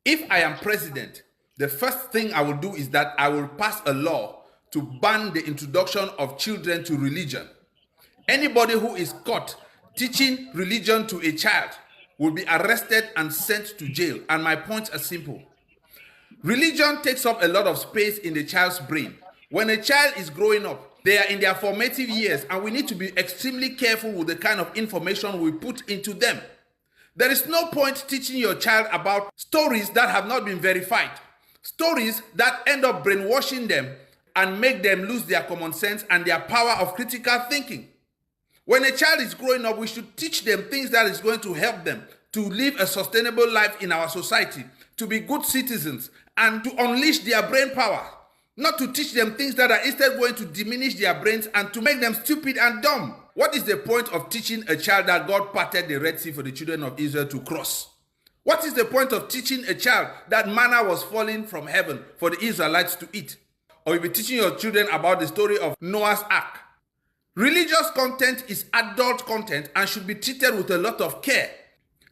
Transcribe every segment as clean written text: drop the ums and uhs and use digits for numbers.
If I am president, the first thing I will do is that I will pass a law to ban the introduction of children to religion. Anybody who is caught teaching religion to a child will be arrested and sent to jail. And my points are simple. Religion takes up a lot of space in the child's brain. When a child is growing up, they are in their formative years, and we need to be extremely careful with the kind of information we put into them. There is no point teaching your child about stories that have not been verified, stories that end up brainwashing them and make them lose their common sense and their power of critical thinking. When a child is growing up, we should teach them things that is going to help them to live a sustainable life in our society, to be good citizens, and to unleash their brain power. Not to teach them things that are instead going to diminish their brains and to make them stupid and dumb. What is the point of teaching a child that God parted the Red Sea for the children of Israel to cross? What is the point of teaching a child that manna was falling from heaven for the Israelites to eat? Or you'll be teaching your children about the story of Noah's Ark. Religious content is adult content and should be treated with a lot of care.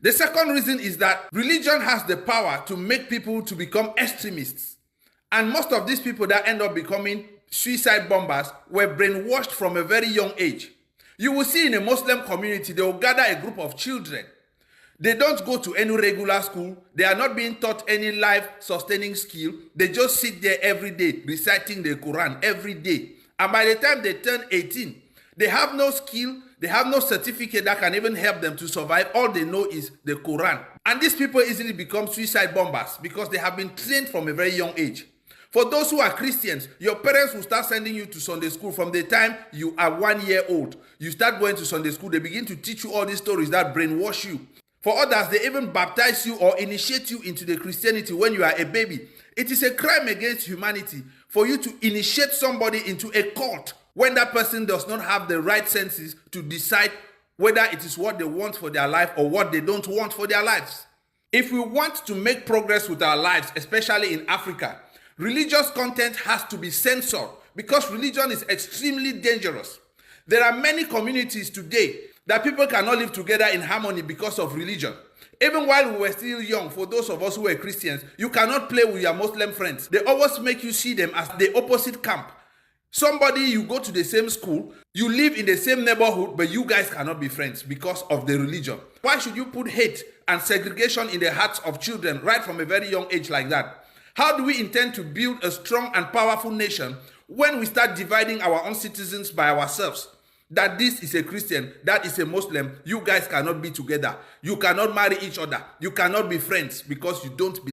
The second reason is that religion has the power to make people to become extremists. And most of these people that end up becoming suicide bombers were brainwashed from a very young age. You will see in a Muslim community, they will gather a group of children. They don't go to any regular school. They are not being taught any life-sustaining skill. They just sit there every day reciting the Quran every day. And by the time they turn 18, they have no skill. They have no certificate that can even help them to survive. All they know is the Quran. And these people easily become suicide bombers because they have been trained from a very young age. For those who are Christians, your parents will start sending you to Sunday school from the time you are 1 year old. You start going to Sunday school, they begin to teach you all these stories that brainwash you. For others, they even baptize you or initiate you into the Christianity when you are a baby. It is a crime against humanity for you to initiate somebody into a cult when that person does not have the right senses to decide whether it is what they want for their life or what they don't want for their lives. If we want to make progress with our lives, especially in Africa, religious content has to be censored because religion is extremely dangerous. There are many communities today that people cannot live together in harmony because of religion. Even while we were still young, for those of us who were Christians, you cannot play with your Muslim friends. They always make you see them as the opposite camp. Somebody, you go to the same school, you live in the same neighborhood, but you guys cannot be friends because of the religion. Why should you put hate and segregation in the hearts of children right from a very young age like that? How do we intend to build a strong and powerful nation when we start dividing our own citizens by ourselves? That this is a Christian, that is a Muslim, you guys cannot be together. You cannot marry each other. You cannot be friends because you don't